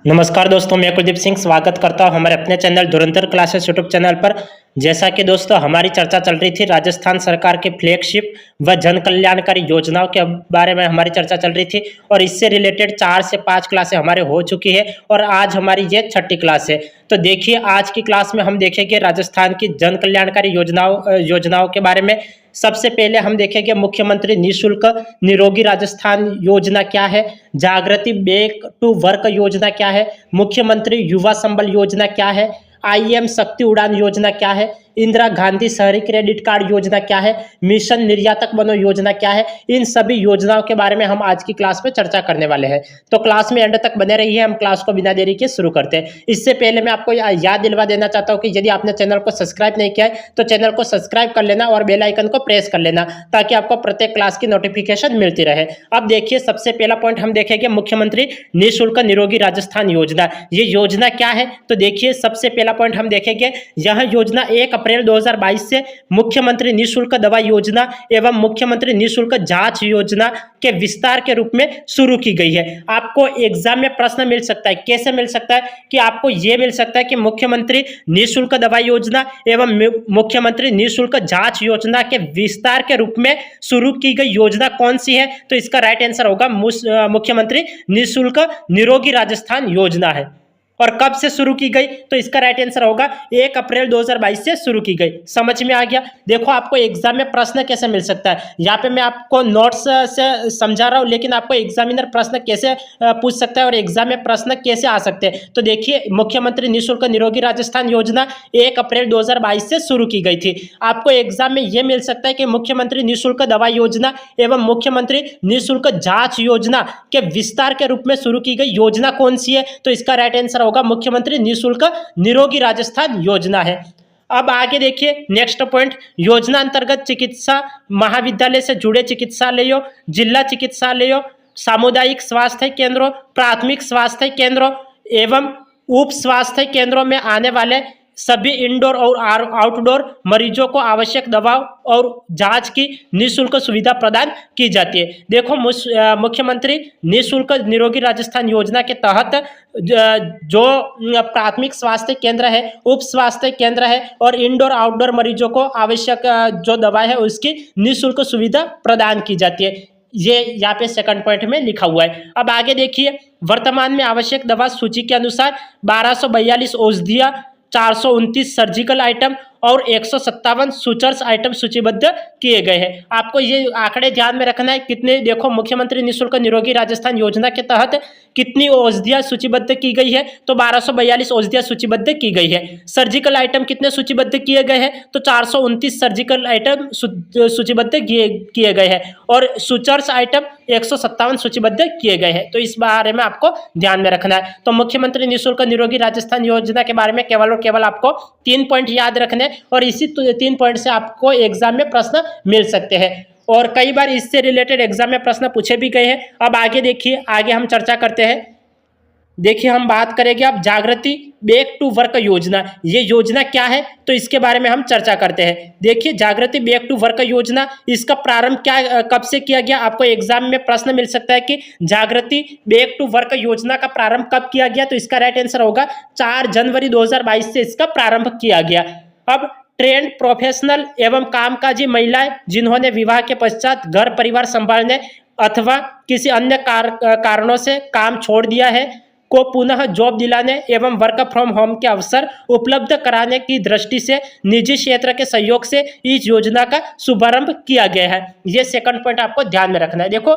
नमस्कार दोस्तों, मैं कुलदीप सिंह स्वागत करता हूं हमारे अपने चैनल धुरंधर क्लासेस यूट्यूब चैनल पर। जैसा कि दोस्तों हमारी चर्चा चल रही थी राजस्थान सरकार के फ्लैगशिप व जन कल्याणकारी योजनाओं के बारे में हमारी चर्चा चल रही थी और इससे रिलेटेड 4 से 5 क्लासें हमारे हो चुकी है और आज हमारी ये 6ठी क्लास है। तो देखिए आज की क्लास में हम देखेंगे राजस्थान की जन कल्याणकारी योजनाओं के बारे में। सबसे पहले हम देखेंगे मुख्यमंत्री निःशुल्क निरोगी राजस्थान योजना क्या है, जागृति बैक टू वर्क योजना क्या है, मुख्यमंत्री युवा संबल योजना क्या है, आईएम शक्ति उड़ान योजना क्या है, इंदिरा गांधी शहरी क्रेडिट कार्ड योजना क्या है, मिशन निर्यातक बनो योजना क्या है। इन सभी योजनाओं के बारे में हम आज की क्लास में चर्चा करने वाले हैं। तो क्लास में एंड तक बने रहिए। हम क्लास को बिना देरी के शुरू करते हैं। इससे पहले मैं आपको याद दिलवा देना चाहता हूं कि यदि आपने चैनल को सब्सक्राइब नहीं किया है तो चैनल को सब्सक्राइब कर लेना और बेल आइकन को प्रेस कर लेना ताकि आपको प्रत्येक क्लास की नोटिफिकेशन मिलती रहे। अब देखिए सबसे पहला पॉइंट हम देखेंगे मुख्यमंत्री निःशुल्क निरोगी राजस्थान योजना। ये योजना क्या है? तो देखिए सबसे पहला पॉइंट हम देखेंगे, यह योजना 1 अप्रैल 2022 से मुख्यमंत्री निःशुल्क दवा योजना एवं मुख्यमंत्री निःशुल्क जांच योजना के विस्तार के रूप में शुरू की गई है। आपको एग्जाम में प्रश्न मिल सकता है। कैसे मिल सकता है? कि आपको यह मिल सकता है कि मुख्यमंत्री निःशुल्क दवा योजना एवं मुख्यमंत्री निःशुल्क जांच योजना के विस्तार के रूप में शुरू की गई योजना कौन सी है? तो इसका राइट आंसर होगा मुख्यमंत्री निःशुल्क निरोगी राजस्थान योजना है। और कब से शुरू की गई? तो इसका राइट आंसर होगा 1 अप्रैल 2022 से शुरू की गई। समझ में आ गया? देखो आपको एग्जाम में प्रश्न कैसे मिल सकता है। यहाँ पे मैं आपको नोट्स से समझा रहा हूँ, लेकिन आपको एग्जामिनर प्रश्न कैसे पूछ सकता है और एग्जाम में प्रश्न कैसे आ सकते हैं। तो देखिए मुख्यमंत्री निःशुल्क निरोगी राजस्थान योजना 1 अप्रैल 2022 से शुरू की गई थी। आपको एग्जाम में यह मिल सकता है कि मुख्यमंत्री निःशुल्क दवा योजना एवं मुख्यमंत्री निःशुल्क जांच योजना के विस्तार के रूप में शुरू की गई योजना कौन सी है? तो इसका राइट आंसर होगा मुख्यमंत्री निःशुल्क निरोगी राजस्थान योजना है। अब आगे देखिए नेक्स्ट पॉइंट, योजना अंतर्गत चिकित्सा महाविद्यालय से जुड़े चिकित्सालयों, जिला चिकित्सालयों, सामुदायिक स्वास्थ्य केंद्रों, प्राथमिक स्वास्थ्य केंद्रों एवं उप स्वास्थ्य केंद्रों में आने वाले सभी इंडोर और आउटडोर मरीजों को आवश्यक दवाओं और जांच की निःशुल्क सुविधा प्रदान की जाती है। देखो मुख्यमंत्री निःशुल्क निरोगी राजस्थान योजना के तहत जो प्राथमिक स्वास्थ्य केंद्र है, उप स्वास्थ्य केंद्र है और इंडोर आउटडोर मरीजों को आवश्यक जो दवा है उसकी निःशुल्क सुविधा प्रदान की जाती है। ये यहाँ पे सेकंड पॉइंट में लिखा हुआ है। अब आगे देखिए, वर्तमान में आवश्यक दवा सूची के अनुसार 1242 औषधियां, 429 सर्जिकल आइटम और 157 सूचर्स आइटम सूचीबद्ध किए गए हैं। आपको ये आंकड़े ध्यान में रखना है। कितने देखो मुख्यमंत्री निःशुल्क निरोगी राजस्थान योजना के तहत कितनी औषधियां सूचीबद्ध की गई है? तो 1242 औषधियां सूचीबद्ध की गई है। सर्जिकल आइटम कितने सूचीबद्ध किए गए हैं? तो 429 सर्जिकल आइटम सूचीबद्ध किए गए हैं और सूचर्स आइटम 157 सूचीबद्ध किए गए हैं। तो इस बारे में आपको ध्यान में रखना है। तो मुख्यमंत्री निःशुल्क निरोगी राजस्थान योजना के बारे में केवल और केवल आपको 3 पॉइंट याद रखने और इसी 3 पॉइंट से आपको एग्जाम में प्रश्न मिल सकते हैं और कई बार इससे रिलेटेड एग्जाम में प्रश्न पूछे भी गए हैं। अब आगे देखिए, आगे हम चर्चा करते हैं। देखिए हम बात करेंगे अब जागृति बैक टू वर्क योजना। ये योजना क्या है? तो इसके बारे में हम चर्चा करते हैं। देखिए जागृति बैक टू वर्क योजना, इसका प्रारंभ क्या कब से किया गया? आपको एग्जाम में प्रश्न मिल सकता है कि जागृति बैक टू वर्क योजना का प्रारंभ कब किया गया? तो इसका राइट आंसर होगा 4 जनवरी 2022 से इसका प्रारंभ किया गया। अब ट्रेंड प्रोफेशनल एवं कामकाजी महिलाएं जिन्होंने विवाह के पश्चात घर परिवार संभालने अथवा किसी अन्य कारणों से काम छोड़ दिया है को पुनः जॉब दिलाने एवं वर्क फ्रॉम होम के अवसर उपलब्ध कराने की दृष्टि से निजी क्षेत्र के सहयोग से इस योजना का शुभारंभ किया गया है। ये सेकंड पॉइंट आपको ध्यान में रखना है। देखो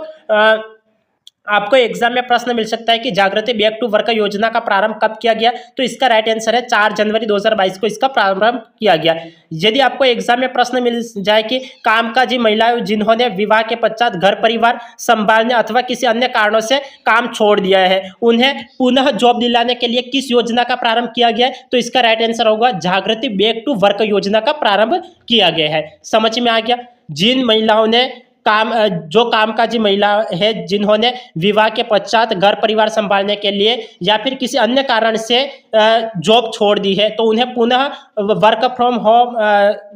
आपको एग्जाम में प्रश्न मिल सकता है कि जागृति बैक टू वर्क योजना का प्रारंभ कब किया गया? तो इसका राइट आंसर है 4 जनवरी 2022 को इसका प्रारंभ किया गया। यदि आपको एग्जाम में प्रश्न मिल जाए कि कामकाजी महिलाएं जिन्होंने विवाह के पश्चात घर परिवार संभालने अथवा किसी अन्य कारणों से काम छोड़ दिया है उन्हें पुनः जॉब दिलाने के लिए किस योजना का प्रारंभ किया गया है? तो इसका राइट आंसर होगा जागृति बैक टू वर्क योजना का प्रारंभ किया गया है। समझ में आ गया? जिन महिलाओं ने जो कामकाजी महिला है जिन्होंने विवाह के पश्चात घर परिवार संभालने के लिए या फिर किसी अन्य कारण से जॉब छोड़ दी है तो उन्हें पुनः वर्क फ्रॉम होम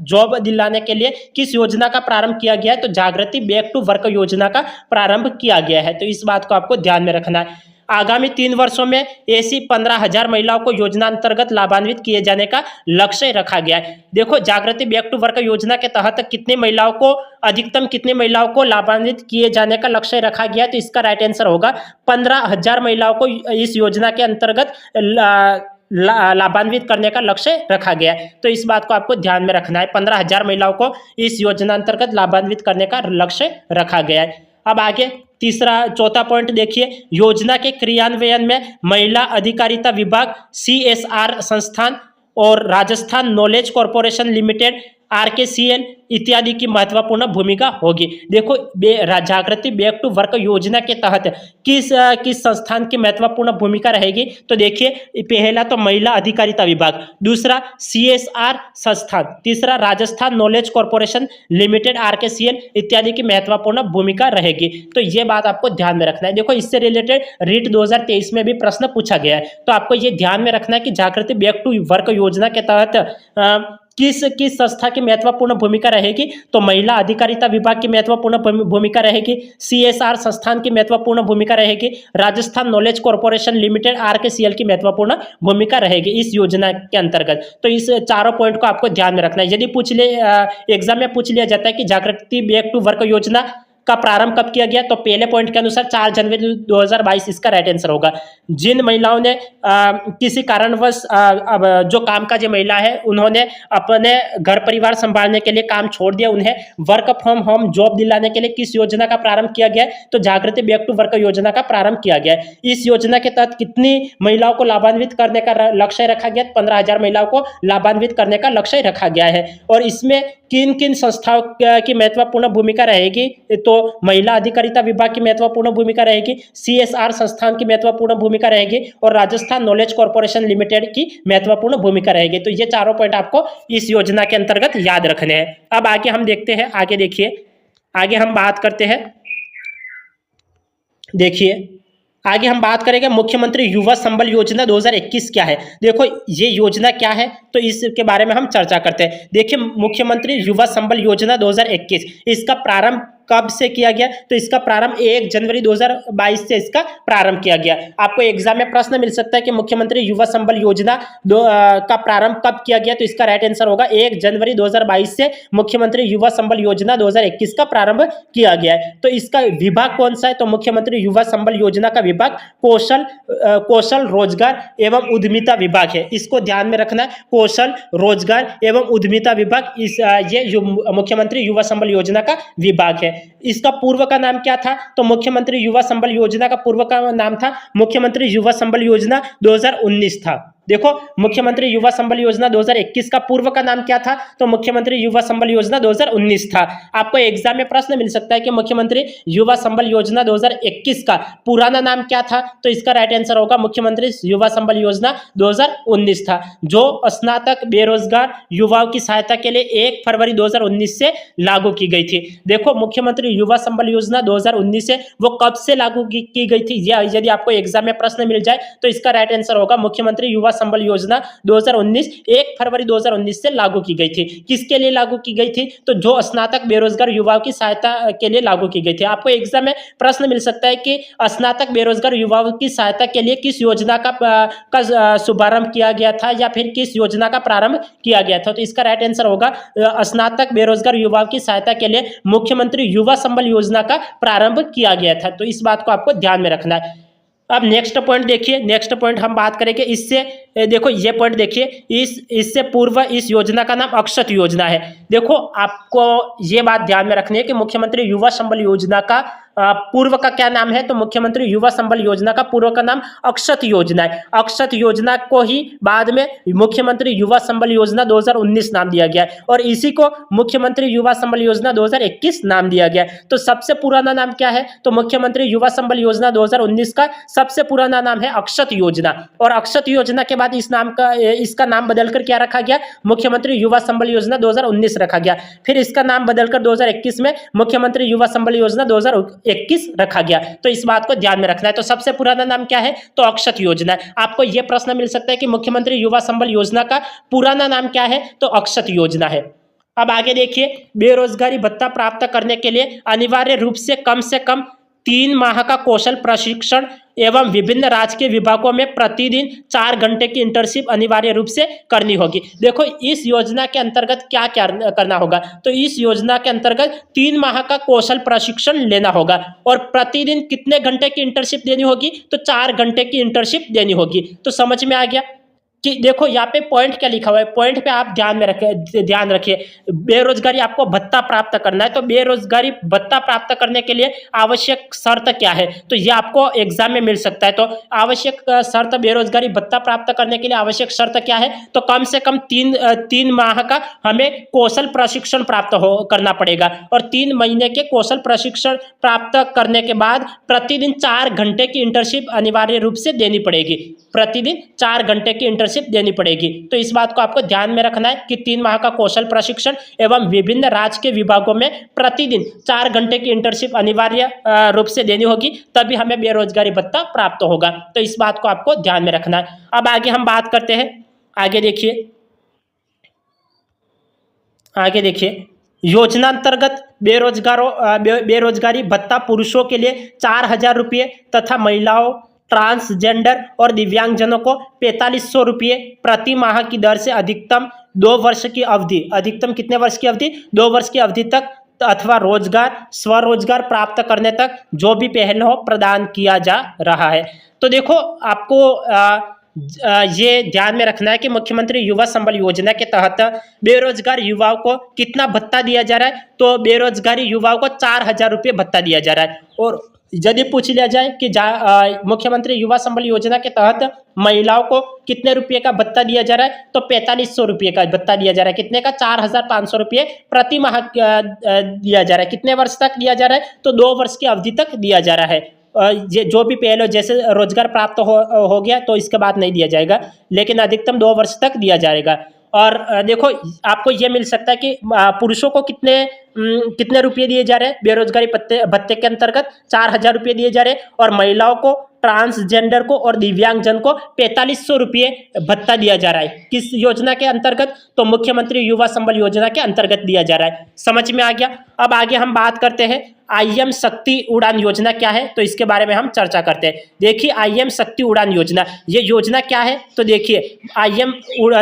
जॉब दिलाने के लिए किस योजना का प्रारंभ किया गया है? तो जागृति बैक टू वर्क योजना का प्रारंभ किया गया है। तो इस बात को आपको ध्यान में रखना है। आगामी 3 वर्षों में ऐसी 15,000 महिलाओं को योजना अंतर्गत लाभान्वित किए जाने का लक्ष्य रखा गया है। देखो, जागृति बैक टू वर्क योजना के तहत कितनी महिलाओं को, अधिकतम कितनी महिलाओं को लाभान्वित किए जाने का लक्ष्य रखा गया है? तो इसका राइट आंसर होगा 15,000 महिलाओं को इस योजना के अंतर्गत लाभान्वित करने का लक्ष्य रखा गया है। तो इस बात को आपको ध्यान में रखना है, 15,000 महिलाओं को इस योजना अंतर्गत लाभान्वित करने का लक्ष्य रखा गया है। अब आगे चौथा पॉइंट देखिए, योजना के क्रियान्वयन में महिला अधिकारिता विभाग, CSR संस्थान और Rajasthan knowledge corporation limited, RKCL इत्यादि की महत्वपूर्ण भूमिका होगी। देखो, जागृति बैक टू वर्क योजना के तहत किस संस्थान की महत्वपूर्ण भूमिका रहेगी? तो देखिए, पहला तो महिला अधिकारिता विभाग, दूसरा CSR संस्थान, तीसरा Rajasthan knowledge corporation limited, RKCL इत्यादि की महत्वपूर्ण भूमिका रहेगी। तो ये बात आपको ध्यान में रखना है। देखो, इससे रिलेटेड रीट 2023 में भी प्रश्न पूछा गया है, तो आपको ये ध्यान में रखना है कि जागृति बैक टू वर्क योजना के तहत किस संस्था की महत्वपूर्ण भूमिका रहेगी? तो महिला अधिकारिता विभाग की महत्वपूर्ण भूमिका रहेगी, CSR संस्थान की महत्वपूर्ण भूमिका रहेगी, Rajasthan knowledge corporation limited, RKCL की महत्वपूर्ण भूमिका रहेगी इस योजना के अंतर्गत। तो इस चारों पॉइंट को आपको ध्यान में रखना है। यदि एग्जाम में पूछ लिया जाता है कि जागृति बैक टू वर्क योजना का प्रारंभ कब किया गया, तो पहले पॉइंट के अनुसार 4 जनवरी 2022 इसका राइट आंसर होगा। जिन महिलाओं ने किसी कारणवश अब जो कामकाजी महिला है, उन्होंने अपने घर परिवार संभालने के लिए काम छोड़ दिया, उन्हें वर्क फ्रॉम होम जॉब दिलाने के लिए किस योजना का प्रारंभ किया गया? तो जागृति बैक टू वर्क योजना का प्रारंभ किया गया है। इस योजना के तहत कितनी महिलाओं को लाभान्वित करने का लक्ष्य रखा गया? 15,000 महिलाओं को लाभान्वित करने का लक्ष्य रखा गया है। और इसमें किन किन संस्थाओं की महत्वपूर्ण भूमिका रहेगी? तो महिला अधिकारिता विभाग की महत्वपूर्ण भूमिका रहेगी, CSR संस्थान की महत्वपूर्ण भूमिका रहेगी और राजस्थान नॉलेज कॉर्पोरेशन लिमिटेड की महत्वपूर्ण भूमिका रहेगी। तो ये चारों पॉइंट आपको इस योजना के अंतर्गत याद रखने हैं। अब आगे हम देखते हैं, आगे देखिए, आगे हम बात करते हैं, देखिए आगे हम बात करेंगे मुख्यमंत्री युवा संबल योजना 2021 क्या है। देखो, ये योजना क्या है, तो इसके बारे में हम चर्चा करते हैं। देखिए, मुख्यमंत्री युवा संबल योजना 2021, इसका प्रारंभ कब से किया गया? तो इसका प्रारंभ 1 जनवरी 2022 से इसका प्रारंभ किया गया। आपको एग्जाम में प्रश्न मिल सकता है कि मुख्यमंत्री युवा संबल योजना का प्रारंभ कब किया गया? तो इसका राइट आंसर होगा 1 जनवरी 2022 से मुख्यमंत्री युवा संबल योजना 2021 का प्रारंभ किया गया है। तो इसका विभाग कौन सा है? तो मुख्यमंत्री युवा संबल योजना का विभाग कौशल रोजगार एवं उद्यमिता विभाग है। इसको ध्यान में रखना है, कौशल रोजगार एवं उद्यमिता विभाग, ये मुख्यमंत्री युवा संबल योजना का विभाग है। इसका पूर्व का नाम क्या था? तो मुख्यमंत्री युवा संबल योजना का पूर्व का नाम था मुख्यमंत्री युवा संबल योजना 2019 था। देखो, मुख्यमंत्री युवा संबल योजना 2021 का पूर्व का नाम क्या था? तो मुख्यमंत्री युवा संबल योजना 2019 था। आपको एग्जाम में प्रश्न मिल सकता है कि मुख्यमंत्री युवा संबल योजना 2021 का पुराना नाम क्या था? तो इसका राइट आंसर होगा मुख्यमंत्री युवा संबल योजना 2019 था, जो स्नातक बेरोजगार युवाओं की सहायता के लिए 1 फरवरी 2019 से लागू की गई थी। देखो, मुख्यमंत्री युवा संबल योजना 2019 से वो कब से लागू की गई थी? यदि आपको एग्जाम में प्रश्न मिल जाए तो इसका राइट आंसर होगा मुख्यमंत्री युवा संबल योजना 2019 1 फरवरी 2019 से लागू की गई थी। किसके लिए लागू की गई थी? तो जो स्नातक बेरोजगार युवाओं की सहायता के लिए लागू की गई थी। आपको एग्जाम में प्रश्न मिल सकता है कि स्नातक बेरोजगार युवाओं की सहायता के लिए किस योजना का शुभारंभ किया गया था या फिर किस योजना का प्रारंभ किया गया था? तो इसका राइट आंसर होगा स्नातक बेरोजगार युवाओं की सहायता के लिए मुख्यमंत्री युवा संबल योजना का प्रारंभ किया गया था। तो इस बात को आपको ध्यान में रखना है। अब नेक्स्ट पॉइंट देखिए, नेक्स्ट पॉइंट हम बात करेंगे, इससे देखो ये पॉइंट देखिए, इससे पूर्व इस योजना का नाम अक्षत योजना है। देखो, आपको ये बात ध्यान में रखनी है कि मुख्यमंत्री युवा संबल योजना का पूर्व का क्या नाम है? तो मुख्यमंत्री युवा संबल योजना का पूर्व का नाम अक्षत योजना है। अक्षत योजना को ही बाद में मुख्यमंत्री युवा संबल योजना 2019 नाम दिया गया है और इसी को मुख्यमंत्री युवा संबल योजना 2021 नाम दिया गया है। तो सबसे पुराना नाम क्या है? तो मुख्यमंत्री युवा संबल योजना 2019 का सबसे पुराना नाम है अक्षत योजना, और अक्षत योजना के बाद इसका नाम बदलकर क्या रखा गया? मुख्यमंत्री युवा संबल योजना 2019 रखा गया। फिर इसका नाम बदलकर 2021 में मुख्यमंत्री युवा संबल योजना 2021 रखा गया। तो इस बात को ध्यान में रखना है। तो सबसे पुराना नाम क्या है? तो अक्षत योजना है। आपको यह प्रश्न मिल सकता है कि मुख्यमंत्री युवा संबल योजना का पुराना नाम क्या है? तो अक्षत योजना है। अब आगे देखिए, बेरोजगारी भत्ता प्राप्त करने के लिए अनिवार्य रूप से कम 3 माह का कौशल प्रशिक्षण एवं विभिन्न राजकीय विभागों में प्रतिदिन 4 घंटे की इंटर्नशिप अनिवार्य रूप से करनी होगी। देखो इस योजना के अंतर्गत क्या क्या करना होगा, तो इस योजना के अंतर्गत 3 माह का कौशल प्रशिक्षण लेना होगा और प्रतिदिन कितने घंटे की इंटर्नशिप देनी होगी, तो 4 घंटे की इंटर्नशिप देनी होगी। तो समझ में आ गया कि देखो यहाँ पे पॉइंट क्या लिखा हुआ है, पॉइंट पे आप ध्यान रखिए। बेरोजगारी आपको भत्ता प्राप्त करना है, तो बेरोजगारी भत्ता प्राप्त करने के लिए आवश्यक शर्त क्या है, तो ये आपको एग्जाम में मिल सकता है। तो आवश्यक शर्त, बेरोजगारी भत्ता प्राप्त करने के लिए आवश्यक शर्त क्या है, तो कम से कम 3 माह का हमें कौशल प्रशिक्षण प्राप्त करना पड़ेगा और 3 महीने के कौशल प्रशिक्षण प्राप्त करने के बाद प्रतिदिन 4 घंटे की इंटर्नशिप अनिवार्य रूप से देनी पड़ेगी। प्रतिदिन 4 घंटे की इंटर्नशिप देनी पड़ेगी। तो इस बात को आपको ध्यान में रखना है कि 3 माह का कौशल प्रशिक्षण एवं विभिन्न राजकीय विभागों में प्रतिदिन 4 घंटे की इंटर्नशिप अनिवार्य रूप से देनी होगी, तभी हमें बेरोजगारी भत्ता प्राप्त होगा। तो इस बात को आपको ध्यान में रखना है। अब आगे हम बात करते हैं, आगे देखिए योजना अंतर्गत बेरोजगारी भत्ता पुरुषों के लिए 4,000 रुपये तथा महिलाओं, ट्रांसजेंडर और दिव्यांगजनों को 4,500 रुपये प्रति माह की दर से अधिकतम 2 वर्ष की अवधि, अधिकतम कितने वर्ष की अवधि, 2 वर्ष की अवधि तक अथवा रोजगार स्वरोजगार प्राप्त करने तक जो भी पहल हो प्रदान किया जा रहा है। तो देखो आपको ये ध्यान में रखना है कि मुख्यमंत्री युवा संबल योजना के तहत बेरोजगार युवाओं को कितना भत्ता दिया जा रहा है, तो बेरोजगारी युवाओं को 4,000 रुपये भत्ता दिया जा रहा है। और यदि पूछ लिया जाए कि मुख्यमंत्री युवा संबल योजना के तहत महिलाओं को कितने रुपये का भत्ता दिया जा रहा है, तो 4,500 रुपये का भत्ता दिया जा रहा है। कितने का, 4,500 रुपये प्रति माह दिया जा रहा है। कितने वर्ष तक दिया जा रहा है, तो 2 वर्ष की अवधि तक दिया जा रहा है। जो भी पहले जैसे रोजगार प्राप्त हो गया तो इसके बाद नहीं दिया जाएगा, लेकिन अधिकतम 2 वर्ष तक दिया जाएगा। और देखो आपको ये मिल सकता है कि पुरुषों को कितने रुपये दिए जा रहे हैं बेरोजगारी भत्ते के अंतर्गत, 4,000 रुपये दिए जा रहे हैं और महिलाओं को, ट्रांसजेंडर को और दिव्यांगजन को 4,500 रुपये भत्ता दिया जा रहा है। किस योजना के अंतर्गत, तो मुख्यमंत्री युवा संबल योजना के अंतर्गत दिया जा रहा है। समझ में आ गया। अब आगे हम बात करते हैं IM शक्ति उड़ान योजना क्या है, तो इसके बारे में हम चर्चा करते हैं। देखिए IM शक्ति उड़ान योजना, ये योजना क्या है, तो देखिए IM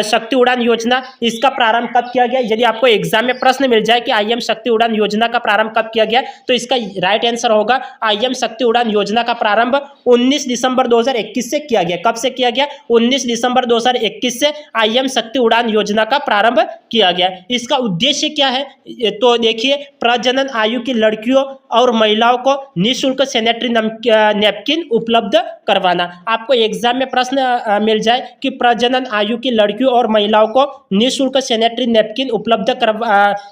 शक्ति उड़ान योजना, इसका प्रारंभ कब किया गया। यदि आपको एग्जाम में प्रश्न मिल जाए कि IM शक्ति उड़ान योजना का प्रारंभ कब किया गया, तो इसका राइट आंसर होगा IM शक्ति उड़ान योजना का प्रारंभ 19 दिसंबर 2021 से किया गया। कब से किया गया, 19 दिसंबर 2021 से IM शक्ति उड़ान योजना का प्रारंभ किया गया। इसका उद्देश्य क्या है, तो देखिए प्रजनन आयु की लड़कियों और महिलाओं को निःशुल्क सैनिटरी नैपकिन उपलब्ध करवाना। आपको एग्जाम में प्रश्न मिल जाए कि प्रजनन आयु की लड़कियों और महिलाओं को निःशुल्क सैनिटरी नैपकिन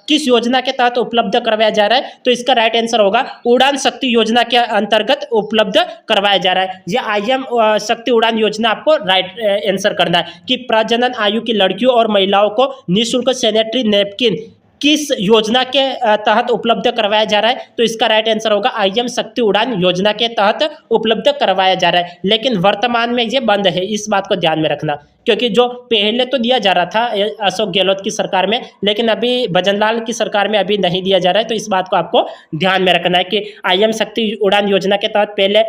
किस योजना के तहत उपलब्ध करवाया जा रहा है, तो इसका राइट आंसर होगा उड़ान शक्ति योजना के अंतर्गत उपलब्ध करवाया जा रहा है। यह IM शक्ति उड़ान योजना आपको राइट आंसर करना है कि प्रजनन आयु की लड़कियों और महिलाओं को निःशुल्क सैनिटरी नैपकिन किस योजना के तहत उपलब्ध करवाया जा रहा है, तो इसका राइट आंसर होगा IM शक्ति उड़ान योजना के तहत उपलब्ध करवाया जा रहा है। लेकिन वर्तमान में ये बंद है, इस बात को ध्यान में रखना, क्योंकि जो पहले तो दिया जा रहा था अशोक गहलोत की सरकार में, लेकिन अभी भजनलाल की सरकार में अभी नहीं दिया जा रहा है। तो इस बात को आपको ध्यान में रखना है कि IM शक्ति उड़ान योजना के तहत पहले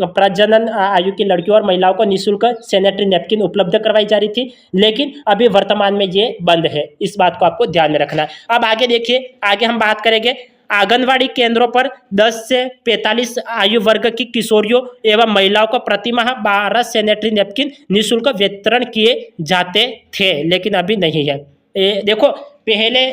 प्रजनन आयु की लड़कियों और महिलाओं को निःशुल्क सैनिटरी नैपकिन उपलब्ध करवाई जा रही थी, लेकिन अभी वर्तमान में ये बंद है। इस बात को आपको ध्यान में रखना है। अब आगे देखिए, आगे हम बात करेंगे आंगनवाड़ी केंद्रों पर 10 से 45 आयु वर्ग की किशोरियों एवं महिलाओं को प्रति माह 12 सैनिटरी नैपकिन निःशुल्क वितरण किए जाते थे, लेकिन अभी नहीं है। देखो पहले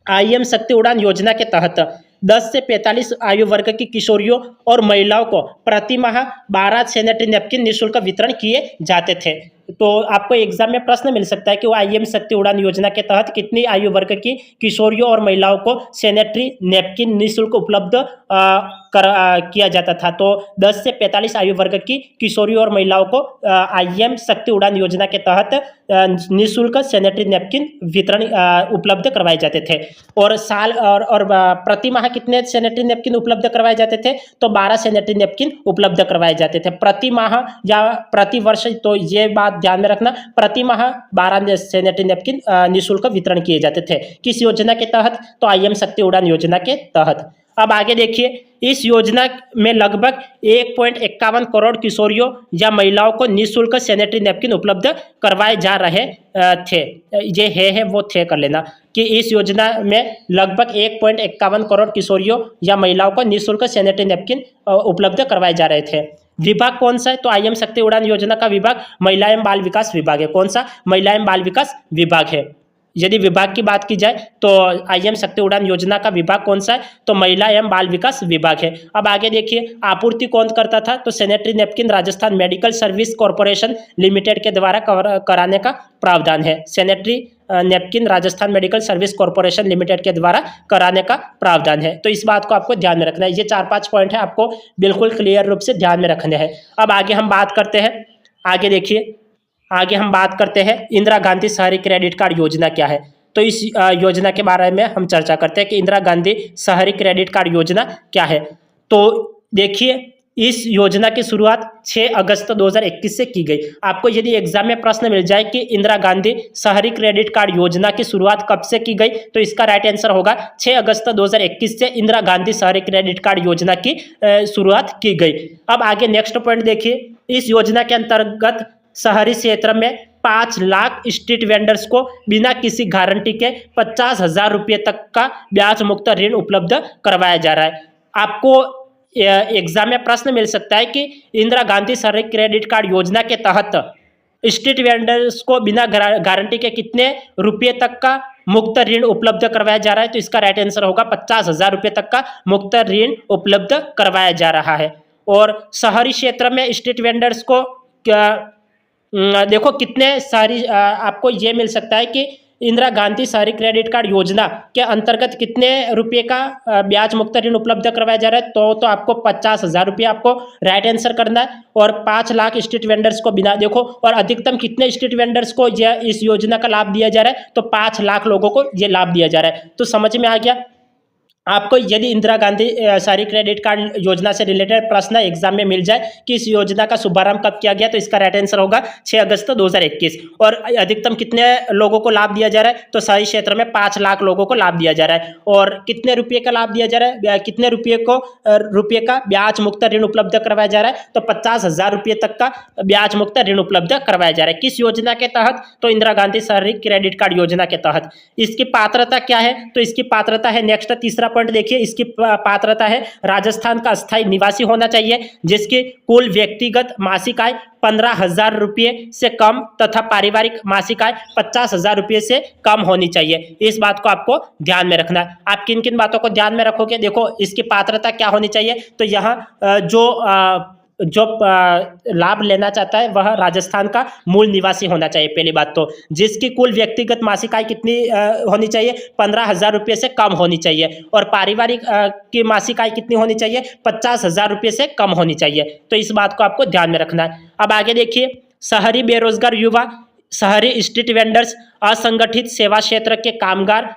IM शक्ति उड़ान योजना के तहत 10 से 45 आयु वर्ग की किशोरियों और महिलाओं को प्रति माह 12 सैनिटरी नैपकिन निःशुल्क वितरण किए जाते थे। तो आपको एग्जाम में प्रश्न मिल सकता है कि वो IM शक्ति उड़ान योजना के तहत कितनी आयु वर्ग की किशोरियों और महिलाओं को सैनिटरी नैपकिन निःशुल्क उपलब्ध किया जाता था। तो 10 से 45 आयु वर्ग की किशोरियों और महिलाओं को IM शक्ति उड़ान योजना के तहत निःशुल्क सैनिटरी नैपकिन वितरण उपलब्ध करवाए जाते थे। और प्रति माह कितने सैनिटरी नैपकिन उपलब्ध करवाए जाते थे, तो 12 सैनिटरी नैपकिन उपलब्ध करवाए जाते थे प्रति माह या प्रति वर्ष। तो ये बात ध्यान में रखना, प्रति माह 12 सैनिटरी नैपकिन निःशुल्क वितरण किए जाते थे। किस योजना के तहत, तो IM शक्ति उड़ान योजना के तहत। अब आगे देखिए, इस योजना में लगभग 1.51 करोड़ किशोरियों या महिलाओं को निःशुल्क सैनिटरी नैपकिन उपलब्ध करवाए जा रहे थे। ये है वो थे कर लेना कि इस योजना में लगभग 1.51 करोड़ किशोरियों या महिलाओं को निःशुल्क सैनिटरी नैपकिन उपलब्ध करवाए जा रहे थे। विभाग कौन सा है? तो आईएम शक्ति उड़ान योजना का विभाग महिला एवं बाल विकास विभाग है। कौन सा? महिला एवं बाल विकास विभाग है। यदि विभाग की बात की जाए तो आईएम शक्ति उड़ान योजना का विभाग कौन सा है? तो महिला एवं बाल विकास विभाग है। अब आगे देखिए, आपूर्ति कौन करता था? तो sanitary napkin Rajasthan medical service corporation limited के द्वारा कराने का प्रावधान है। Sanitary napkin Rajasthan medical service corporation limited के द्वारा कराने का प्रावधान है। तो इस बात को आपको ध्यान में रखना है। ये 4-5 पॉइंट है, आपको बिल्कुल क्लियर रूप से ध्यान में रखने हैं। अब आगे हम बात करते हैं, आगे देखिए, आगे हम बात करते हैं इंदिरा गांधी शहरी क्रेडिट कार्ड योजना क्या है। तो इस योजना के बारे में हम चर्चा करते हैं कि इंदिरा गांधी शहरी क्रेडिट कार्ड योजना क्या है। तो देखिए, इस योजना की शुरुआत 6 अगस्त 2021 से की गई। आपको यदि एग्जाम में प्रश्न मिल जाए कि इंदिरा गांधी शहरी क्रेडिट कार्ड योजना की शुरुआत कब से की गई, तो इसका राइट आंसर होगा 6 अगस्त 2021 से इंदिरा गांधी शहरी क्रेडिट कार्ड योजना की शुरुआत की गई। अब आगे नेक्स्ट पॉइंट देखिए, इस योजना के अंतर्गत शहरी क्षेत्र में 5 लाख स्ट्रीट वेंडर्स को बिना किसी गारंटी के 50,000 रुपये तक का ब्याज मुक्त ऋण उपलब्ध करवाया जा रहा है। आपको एग्जाम में प्रश्न मिल सकता है कि इंदिरा गांधी शहरी क्रेडिट कार्ड योजना के तहत स्ट्रीट वेंडर्स को बिना गारंटी के कितने रुपये तक का मुक्त ऋण उपलब्ध करवाया जा रहा है। तो इसका राइट आंसर होगा 50,000 रुपये तक का मुक्त ऋण उपलब्ध करवाया जा रहा है। और शहरी क्षेत्र में स्ट्रीट वेंडर्स को देखो कितने सारी आपको ये मिल सकता है कि इंदिरा गांधी शहरी क्रेडिट कार्ड योजना के अंतर्गत कितने रुपए का ब्याज मुक्त ऋण उपलब्ध करवाया जा रहा है। तो आपको 50,000 रुपये आपको राइट आंसर करना है। और 5 लाख स्ट्रीट वेंडर्स को बिना देखो, और अधिकतम कितने स्ट्रीट वेंडर्स को यह इस योजना का लाभ दिया जा रहा है, तो 5 लाख लोगों को ये लाभ दिया जा रहा है। तो समझ में आ गया आपको। यदि इंदिरा गांधी शहरी क्रेडिट कार्ड योजना से रिलेटेड प्रश्न एग्जाम में मिल जाए कि इस योजना का शुभारंभ कब किया गया, तो इसका राइट आंसर होगा 6 अगस्त 2021। और अधिकतम कितने लोगों को लाभ दिया जा रहा है, तो शहरी क्षेत्र में 5 लाख लोगों को लाभ दिया जा रहा है। और कितने रुपये का लाभ दिया जा रहा है, कितने रुपये का ब्याज मुक्त ऋण उपलब्ध करवाया जा रहा है, तो 50,000 रुपये तक का ब्याज मुक्त ऋण उपलब्ध करवाया जा रहा है। किस योजना के तहत? तो इंदिरा गांधी शहरी क्रेडिट कार्ड योजना के तहत। इसकी पात्रता क्या है? तो इसकी पात्रता है, नेक्स्ट तीसरा पॉइंट देखिए, इसकी पात्रता है राजस्थान का स्थायी निवासी होना चाहिए, जिसकी कुल व्यक्तिगत मासिक आय 15,000 रुपये से कम तथा पारिवारिक मासिक आय 50,000 रुपये से कम होनी चाहिए। इस बात को आपको ध्यान में रखना है। आप किन किन बातों को ध्यान में रखोगे? देखो, इसकी पात्रता क्या होनी चाहिए, तो यहाँ जो लाभ लेना चाहता है वह राजस्थान का मूल निवासी होना चाहिए। पहली बात तो, जिसकी कुल व्यक्तिगत मासिक आय कितनी होनी चाहिए? 15,000 रुपये से कम होनी चाहिए। और पारिवारिक की मासिक आय कितनी होनी चाहिए? 50,000 रुपये से कम होनी चाहिए। तो इस बात को आपको ध्यान में रखना है। अब आगे देखिए, शहरी बेरोजगार युवा, शहरी स्ट्रीट वेंडर्स, असंगठित सेवा क्षेत्र के कामगार,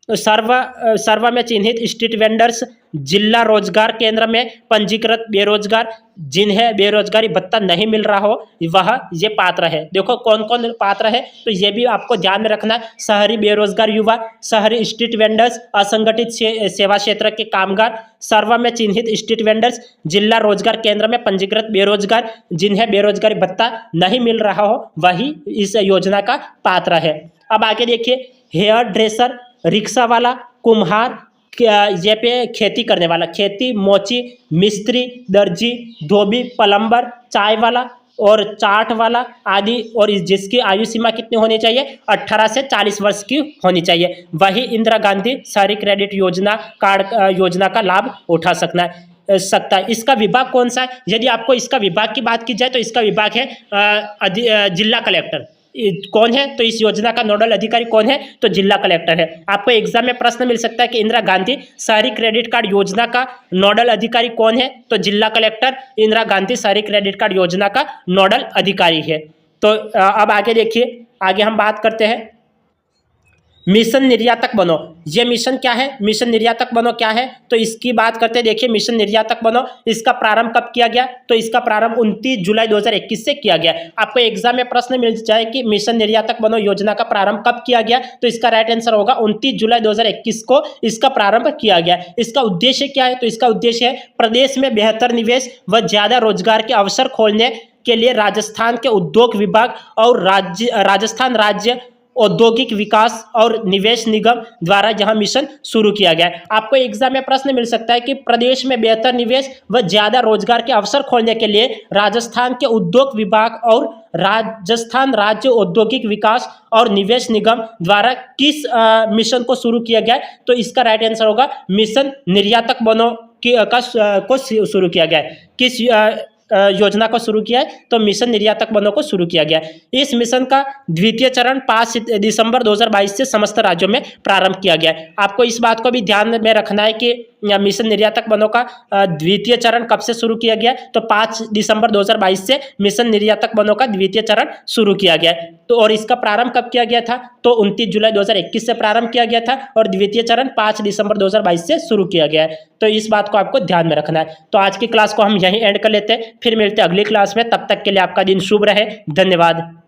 सर्व में चिन्हित स्ट्रीट वेंडर्स, जिला रोजगार केंद्र में पंजीकृत बेरोजगार जिन्हें बेरोजगारी भत्ता नहीं मिल रहा हो, वह ये पात्र है। देखो कौन कौन पात्र है, तो ये भी आपको ध्यान में रखना है। शहरी बेरोजगार युवा, शहरी स्ट्रीट वेंडर्स, असंगठित सेवा क्षेत्र के कामगार, सर्व में चिन्हित स्ट्रीट वेंडर्स, जिला रोजगार केंद्र में पंजीकृत बेरोजगार जिन्हें बेरोजगारी भत्ता नहीं मिल रहा हो, वही इस योजना का पात्र है। अब आगे देखिए, हेयर ड्रेसर, रिक्शा वाला, कुम्हार, ये पे खेती करने वाला, खेती, मोची, मिस्त्री, दर्जी, धोबी, प्लम्बर, चाय वाला और चाट वाला आदि, और जिसकी आयु सीमा कितनी होनी चाहिए? 18 से 40 वर्ष की होनी चाहिए, वही इंदिरा गांधी शहरी क्रेडिट योजना का लाभ उठा सकता है। इसका विभाग कौन सा है? यदि आपको इसका विभाग की बात की जाए तो इसका विभाग है जिला कलेक्टर। कौन है? तो इस योजना का नोडल अधिकारी कौन है? तो जिला कलेक्टर है। आपको एग्जाम में प्रश्न मिल सकता है कि इंदिरा गांधी शहरी क्रेडिट कार्ड योजना का नोडल अधिकारी कौन है? तो जिला कलेक्टर इंदिरा गांधी शहरी क्रेडिट कार्ड योजना का नोडल अधिकारी है। तो अब आगे देखिए, आगे हम बात करते हैं मिशन निर्यातक बनो, ये मिशन क्या है, मिशन निर्यातक बनो क्या है, तो इसकी बात करते हैं। देखिए मिशन निर्यातक बनो, इसका प्रारंभ कब किया गया, तो इसका प्रारंभ 29 जुलाई 2021 से किया गया। आपको एग्जाम में प्रश्न मिल जाए कि मिशन निर्यातक बनो योजना का प्रारंभ कब किया गया, तो इसका राइट आंसर होगा 29 जुलाई 2021 को इसका प्रारंभ किया गया। इसका उद्देश्य क्या है, तो इसका उद्देश्य है प्रदेश में बेहतर निवेश व ज्यादा रोजगार के अवसर खोलने के लिए राजस्थान के उद्योग विभाग और राजस्थान राज्य औद्योगिक विकास और निवेश निगम द्वारा यह मिशन शुरू किया गया है। आपको एग्जाम में प्रश्न मिल सकता है कि प्रदेश में बेहतर निवेश व ज्यादा रोजगार के अवसर खोलने के लिए राजस्थान के उद्योग विभाग और राजस्थान राज्य औद्योगिक विकास और निवेश निगम द्वारा किस मिशन को शुरू किया गया है, तो इसका राइट आंसर होगा मिशन निर्यातक बनो को शुरू किया गया है। किस योजना को शुरू किया है, तो मिशन निर्यातक बनो को शुरू किया गया है। इस मिशन का द्वितीय चरण 5 दिसंबर 2022 से समस्त राज्यों में प्रारंभ किया गया है। आपको इस बात को भी ध्यान में रखना है कि मिशन निर्यातक बनो का द्वितीय चरण कब से शुरू किया गया, तो 5 दिसंबर 2022 से मिशन निर्यातक बनो का द्वितीय चरण शुरू किया गया। तो और इसका प्रारंभ कब किया गया था, तो 29 जुलाई 2021 से प्रारंभ किया गया था और द्वितीय चरण 5 दिसंबर 2022 से शुरू किया गया है। तो इस बात को आपको ध्यान में रखना है। तो आज की क्लास को हम यहीं एंड कर लेते हैं, फिर मिलते हैं अगली क्लास में। तब तक के लिए आपका दिन शुभ रहे। धन्यवाद।